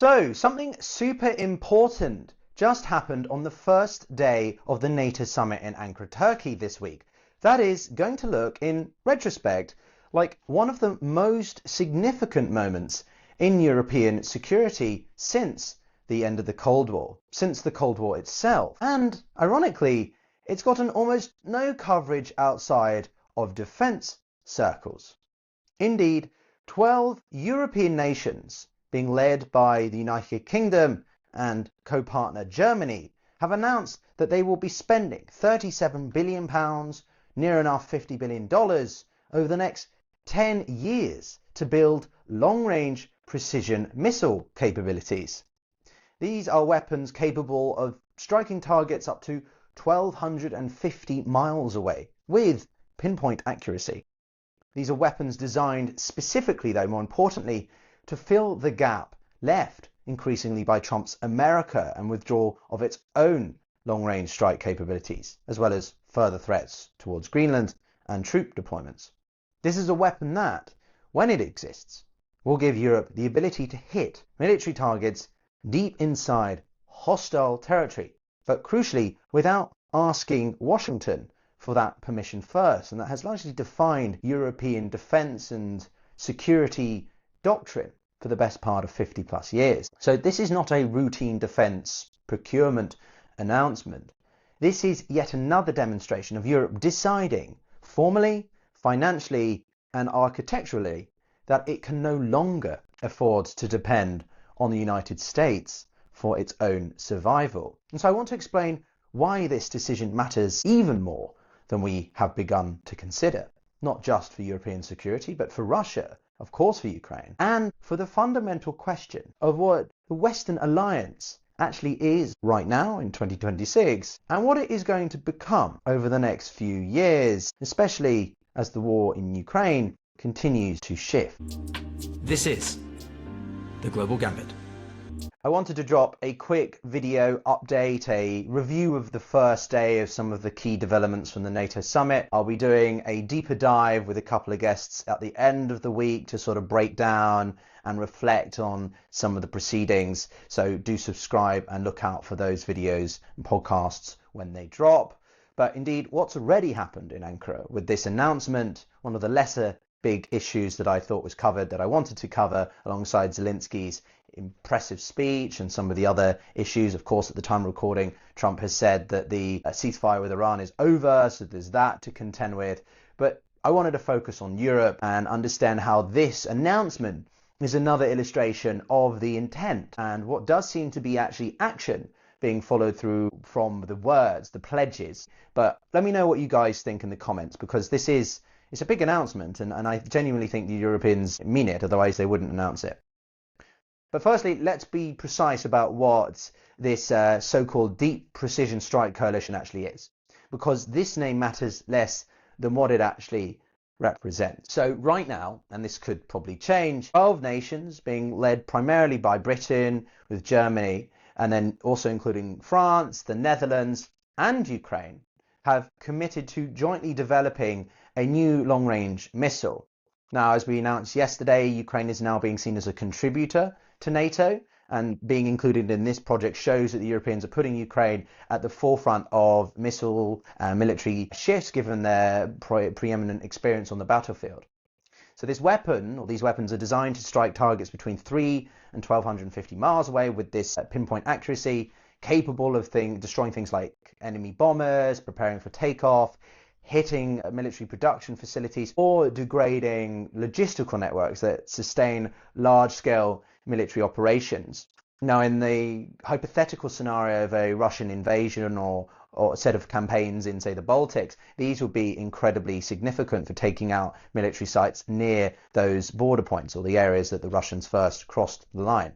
So, something super important just happened on the first day of the NATO summit in Ankara, Turkey this week. That is going to look, in retrospect, like one of the most significant moments in European security since the end of the Cold War, since the Cold War itself. And, ironically, it's gotten almost no coverage outside of defence circles. Indeed, 12 European nations, being led by the United Kingdom and co-partner Germany, have announced that they will be spending £37 billion, near enough $50 billion, over the next 10 years to build long-range precision missile capabilities. These are weapons capable of striking targets up to 1,250 miles away with pinpoint accuracy. These are weapons designed specifically, though, more importantly, to fill the gap left increasingly by Trump's America and withdrawal of its own long-range strike capabilities, as well as further threats towards Greenland and troop deployments. This is a weapon that, when it exists, will give Europe the ability to hit military targets deep inside hostile territory, but crucially without asking Washington for that permission first, and that has largely defined European defence and security doctrine for the best part of 50 plus years. So this is not a routine defence procurement announcement. This is yet another demonstration of Europe deciding formally, financially and architecturally that it can no longer afford to depend on the United States for its own survival. And so I want to explain why this decision matters even more than we have begun to consider, not just for European security, but for Russia, of course for Ukraine, and for the fundamental question of what the Western alliance actually is right now in 2026, and what it is going to become over the next few years, especially as the war in Ukraine continues to shift. This is the Global Gambit. I wanted to drop a quick video update, a review of the first day of some of the key developments from the NATO summit. I'll be doing a deeper dive with a couple of guests at the end of the week to sort of break down and reflect on some of the proceedings. So do subscribe and look out for those videos and podcasts when they drop. But indeed, what's already happened in Ankara with this announcement, one of the lesser big issues that I thought was covered, that I wanted to cover alongside Zelensky's impressive speech and some of the other issues. Of course, at the time of recording, Trump has said that the ceasefire with Iran is over, so there's that to contend with. But I wanted to focus on Europe and understand how this announcement is another illustration of the intent and what does seem to be actually action being followed through from the words, the pledges. But let me know what you guys think in the comments, because it's a big announcement, and I genuinely think the Europeans mean it, otherwise they wouldn't announce it. But firstly, let's be precise about what this so-called Deep Precision Strike Coalition actually is, because this name matters less than what it actually represents. So right now, and this could probably change, 12 nations being led primarily by Britain, with Germany, and then also including France, the Netherlands and Ukraine, have committed to jointly developing a new long-range missile. Now, as we announced yesterday, Ukraine is now being seen as a contributor to NATO, and being included in this project shows that the Europeans are putting Ukraine at the forefront of missile and military shifts, given their preeminent experience on the battlefield. So this weapon, or these weapons, are designed to strike targets between 3 and 1,250 miles away with this pinpoint accuracy, capable of destroying things like enemy bombers, preparing for takeoff, hitting military production facilities, or degrading logistical networks that sustain large-scale military operations. Now, in the hypothetical scenario of a Russian invasion or a set of campaigns in, say, the Baltics, these will be incredibly significant for taking out military sites near those border points, or the areas that the Russians first crossed the line.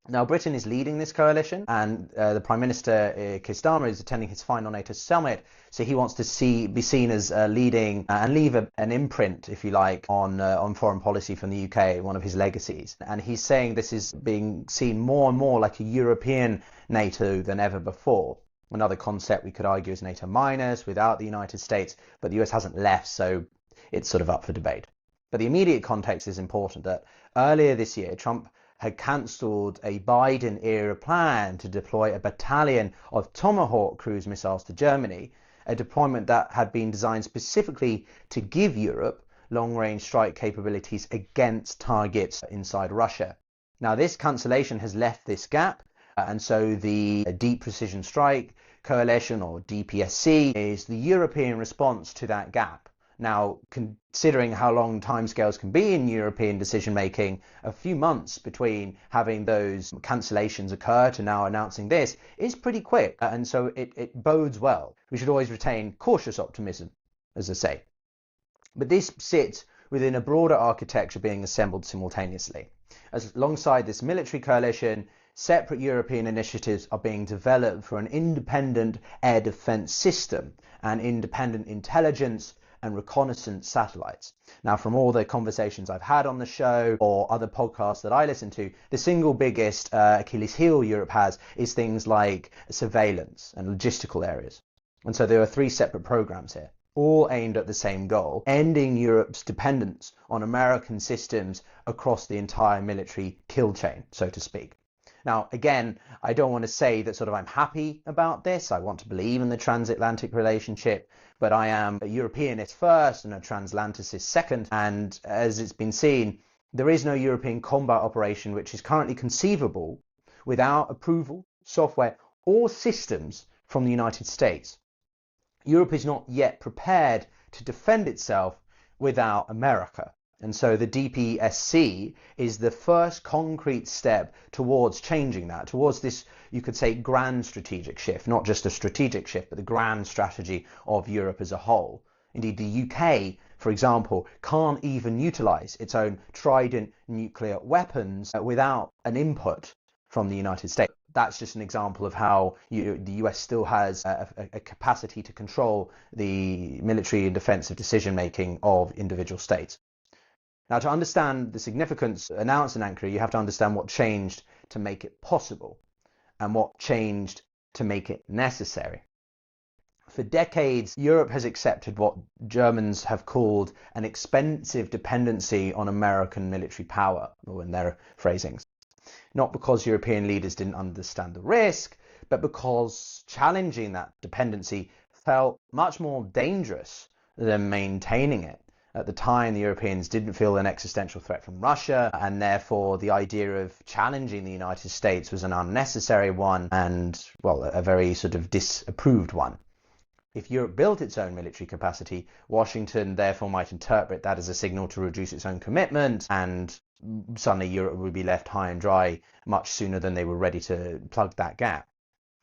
Now, Britain is leading this coalition, and the Prime Minister, Keir Starmer, is attending his final NATO summit, so he wants to be seen as leading and leave an imprint, if you like, on foreign policy from the UK, one of his legacies. And he's saying this is being seen more and more like a European NATO than ever before. Another concept we could argue is NATO minus, without the United States, but the US hasn't left, so it's sort of up for debate. But the immediate context is important, that earlier this year, Trump had cancelled a Biden-era plan to deploy a battalion of Tomahawk cruise missiles to Germany, a deployment that had been designed specifically to give Europe long-range strike capabilities against targets inside Russia. Now, this cancellation has left this gap, and so the Deep Precision Strike Coalition, or DPSC, is the European response to that gap. Now, considering how long timescales can be in European decision-making, a few months between having those cancellations occur to now announcing this is pretty quick, and so it bodes well. We should always retain cautious optimism, as I say. But this sits within a broader architecture being assembled simultaneously. Alongside this military coalition, separate European initiatives are being developed for an independent air defense system and independent intelligence and reconnaissance satellites. Now, from all the conversations I've had on the show or other podcasts that I listen to, the single biggest Achilles heel Europe has is things like surveillance and logistical areas. And so there are 3 separate programs here, all aimed at the same goal: ending Europe's dependence on American systems across the entire military kill chain, so to speak. Now, again, I don't want to say that I'm happy about this. I want to believe in the transatlantic relationship, but I am a Europeanist first and a transatlanticist second. And as it's been seen, there is no European combat operation which is currently conceivable without approval, software, or systems from the United States. Europe is not yet prepared to defend itself without America. And so the DPSC is the first concrete step towards changing that, towards this, you could say, grand strategic shift, not just a strategic shift, but the grand strategy of Europe as a whole. Indeed, the UK, for example, can't even utilize its own Trident nuclear weapons without an input from the United States. That's just an example of how the US still has a capacity to control the military and defensive decision-making of individual states. Now, to understand the significance announced in Ankara, you have to understand what changed to make it possible and what changed to make it necessary. For decades, Europe has accepted what Germans have called an expensive dependency on American military power, or in their phrasings. Not because European leaders didn't understand the risk, but because challenging that dependency felt much more dangerous than maintaining it. At the time, the Europeans didn't feel an existential threat from Russia, and therefore the idea of challenging the United States was an unnecessary one and, well, a very disapproved one. If Europe built its own military capacity, Washington therefore might interpret that as a signal to reduce its own commitment, and suddenly Europe would be left high and dry much sooner than they were ready to plug that gap.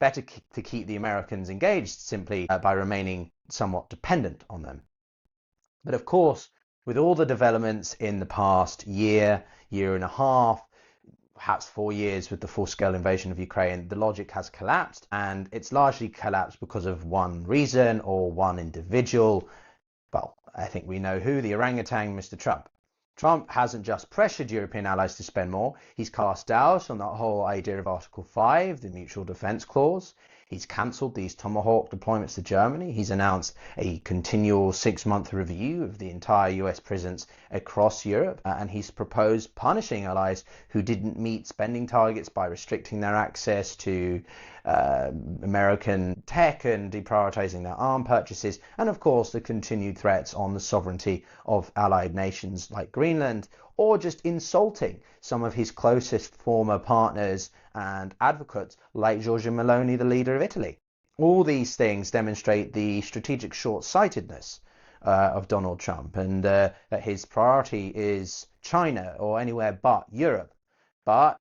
Better to keep the Americans engaged simply by remaining somewhat dependent on them. But of course, with all the developments in the past year and a half, perhaps 4 years with the full-scale invasion of Ukraine, the logic has collapsed, and it's largely collapsed because of one reason or one individual. Well, I think we know who, the orangutan, Mr. Trump. Trump hasn't just pressured European allies to spend more, he's cast doubt on that whole idea of Article 5, the Mutual Defence Clause. He's cancelled these Tomahawk deployments to Germany. He's announced a continual 6-month review of the entire US presence across Europe. And he's proposed punishing allies who didn't meet spending targets by restricting their access to American tech and deprioritizing their arm purchases. And of course, the continued threats on the sovereignty of allied nations like Greenland, or just insulting some of his closest former partners and advocates like Giorgia Meloni, the leader of Italy. All these things demonstrate the strategic short-sightedness of Donald Trump, and that his priority is China or anywhere but Europe. But,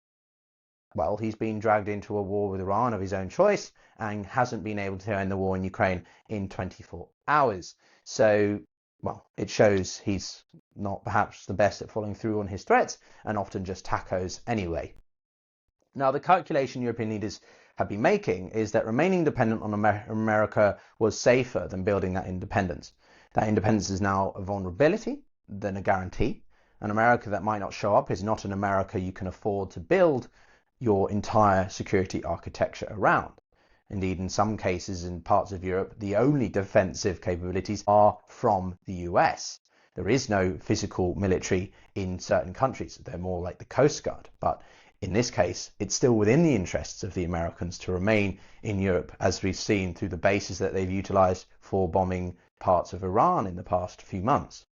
well, he's been dragged into a war with Iran of his own choice and hasn't been able to end the war in Ukraine in 24 hours. So, well, it shows he's not perhaps the best at following through on his threats and often just tacos anyway. Now, the calculation European leaders have been making is that remaining dependent on America was safer than building that independence. That independence is now a vulnerability than a guarantee. An America that might not show up is not an America you can afford to build your entire security architecture around. Indeed, in some cases in parts of Europe, the only defensive capabilities are from the US. There is no physical military in certain countries. They're more like the Coast Guard. But In this case, it's still within the interests of the Americans to remain in Europe, as we've seen through the bases that they've utilized for bombing parts of Iran in the past few months.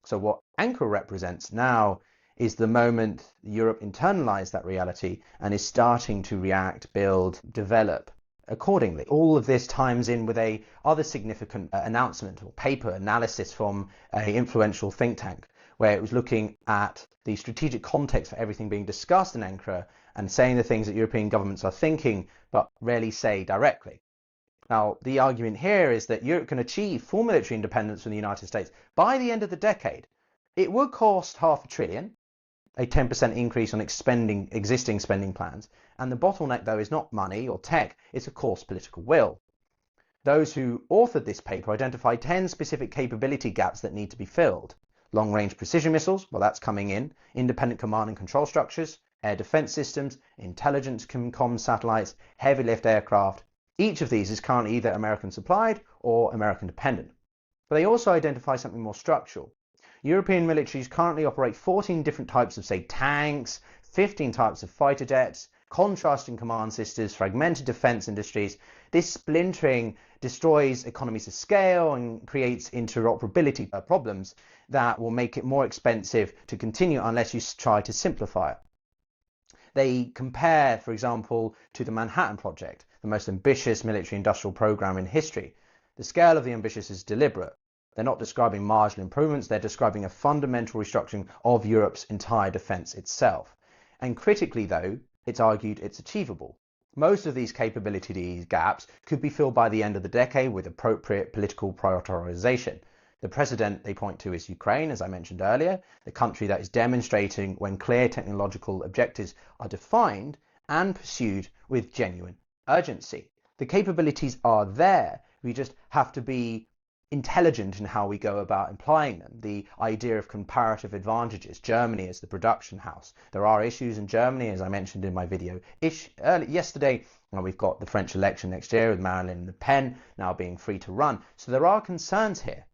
So what Ankara represents now is the moment Europe internalized that reality and is starting to react, build, develop accordingly. All of this times in with a other significant announcement or paper analysis from an influential think tank, where it was looking at the strategic context for everything being discussed in Ankara and saying the things that European governments are thinking but rarely say directly. Now, the argument here is that Europe can achieve full military independence from the United States by the end of the decade. It would cost $500 billion, a 10% increase on existing spending plans, and the bottleneck, though, is not money or tech, it's of course political will. Those who authored this paper identified 10 specific capability gaps that need to be filled. Long-range precision missiles, well, that's coming in. Independent command and control structures, air defense systems, intelligence comms satellites, heavy lift aircraft. Each of these is currently either American supplied or American dependent. But they also identify something more structural. European militaries currently operate 14 different types of, say, tanks, 15 types of fighter jets, contrasting command systems, fragmented defense industries. This splintering destroys economies of scale and creates interoperability problems that will make it more expensive to continue unless you try to simplify it. They compare, for example, to the Manhattan Project, the most ambitious military-industrial program in history. The scale of the ambitious is deliberate. They're not describing marginal improvements, they're describing a fundamental restructuring of Europe's entire defence itself. And critically, though, it's argued it's achievable. Most of these capability gaps could be filled by the end of the decade with appropriate political prioritization. The precedent they point to is Ukraine, as I mentioned earlier, the country that is demonstrating when clear technological objectives are defined and pursued with genuine urgency. The capabilities are there, we just have to be intelligent in how we go about applying them. The idea of comparative advantages. Germany is the production house. There are issues in Germany, as I mentioned in my video yesterday. Well, we've got the French election next year with Marine Le Pen now being free to run. So there are concerns here.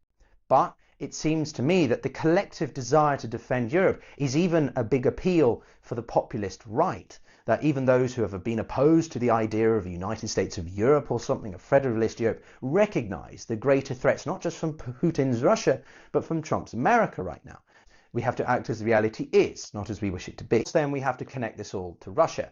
But it seems to me that the collective desire to defend Europe is even a big appeal for the populist right. That even those who have been opposed to the idea of a United States of Europe or something, a federalist Europe, recognize the greater threats, not just from Putin's Russia, but from Trump's America right now. We have to act as the reality is, not as we wish it to be. Then we have to connect this all to Russia.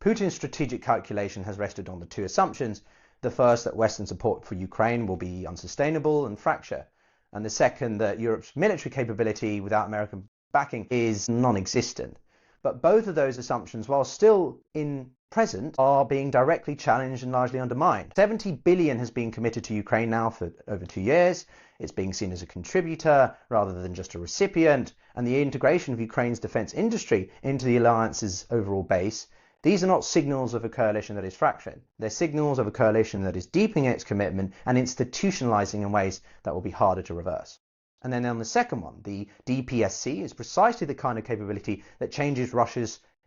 Putin's strategic calculation has rested on the two assumptions. The first, that Western support for Ukraine will be unsustainable and fracture. And the second, that Europe's military capability without American backing is non-existent. But both of those assumptions, while still in present, are being directly challenged and largely undermined. 70 billion has been committed to Ukraine now for over 2 years. It's being seen as a contributor rather than just a recipient. And the integration of Ukraine's defense industry into the alliance's overall base, these are not signals of a coalition that is fracturing. They're signals of a coalition that is deepening its commitment and institutionalizing in ways that will be harder to reverse. And then on the second one, the DPSC is precisely the kind of capability that changes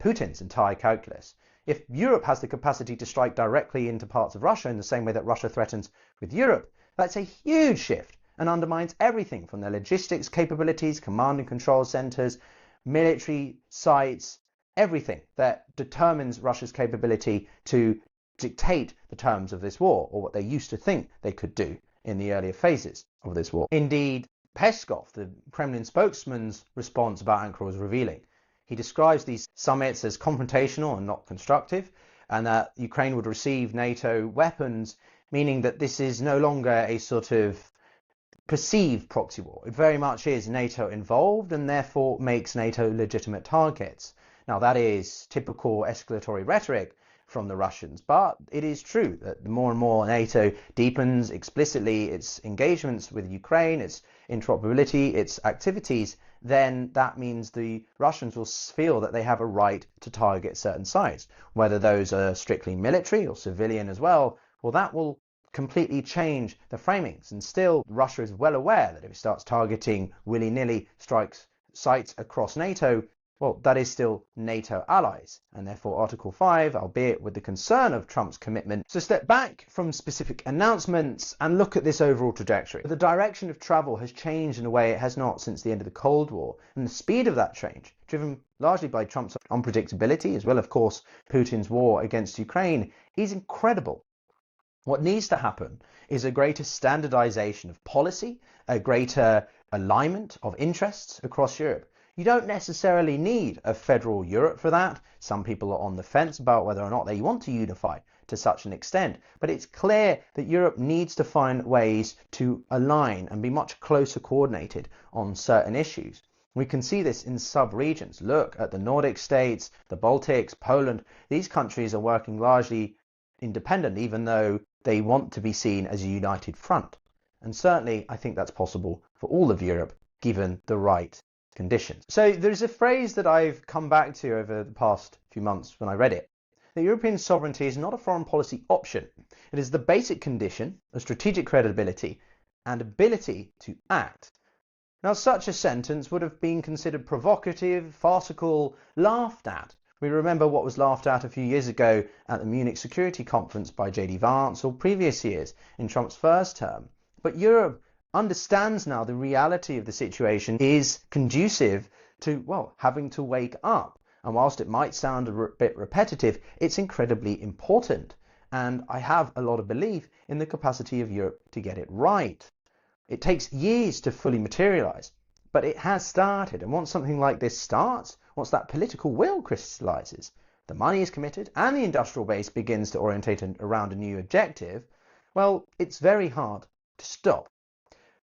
Putin's entire calculus. If Europe has the capacity to strike directly into parts of Russia in the same way that Russia threatens with Europe, that's a huge shift and undermines everything from their logistics capabilities, command and control centers, military sites, everything that determines Russia's capability to dictate the terms of this war, or what they used to think they could do in the earlier phases of this war. Indeed, Peskov, the Kremlin spokesman's response about Ankara was revealing. He describes these summits as confrontational and not constructive, and that Ukraine would receive NATO weapons, meaning that this is no longer a sort of perceived proxy war. It very much is NATO involved and therefore makes NATO legitimate targets. Now that is typical escalatory rhetoric from the Russians, but it is true that the more and more NATO deepens explicitly its engagements with Ukraine, its interoperability, its activities, then that means the Russians will feel that they have a right to target certain sites. Whether those are strictly military or civilian as well, well, that will completely change the framings. And still, Russia is well aware that if it starts targeting willy-nilly strikes sites across NATO, well, that is still NATO allies, and therefore Article 5, albeit with the concern of Trump's commitment, to step back from specific announcements and look at this overall trajectory. The direction of travel has changed in a way it has not since the end of the Cold War, and the speed of that change, driven largely by Trump's unpredictability, as well, of course, Putin's war against Ukraine, is incredible. What needs to happen is a greater standardization of policy, a greater alignment of interests across Europe. You don't necessarily need a federal Europe for that. Some people are on the fence about whether or not they want to unify to such an extent. But it's clear that Europe needs to find ways to align and be much closer coordinated on certain issues. We can see this in sub-regions. Look at the Nordic states, the Baltics, Poland. These countries are working largely independent, even though they want to be seen as a united front. And certainly, I think that's possible for all of Europe, given the right conditions. So there's a phrase that I've come back to over the past few months when I read it. That European sovereignty is not a foreign policy option. It is the basic condition of strategic credibility and ability to act. Now, such a sentence would have been considered provocative, farcical, laughed at. We remember what was laughed at a few years ago at the Munich Security Conference by J.D. Vance, or previous years in Trump's first term. But Europe understands now the reality of the situation is conducive to, well, having to wake up. And whilst it might sound a bit repetitive, it's incredibly important. And I have a lot of belief in the capacity of Europe to get it right. It takes years to fully materialise, but it has started. And once something like this starts, once that political will crystallises, the money is committed and the industrial base begins to orientate around a new objective, well, it's very hard to stop.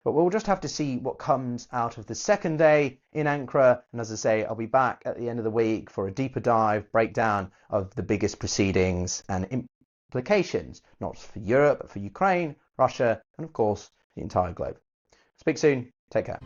But we'll just have to see what comes out of the second day in Ankara. And as I say, I'll be back at the end of the week for a deeper dive, breakdown of the biggest proceedings and implications, not for Europe, but for Ukraine, Russia, and of course, the entire globe. Speak soon. Take care.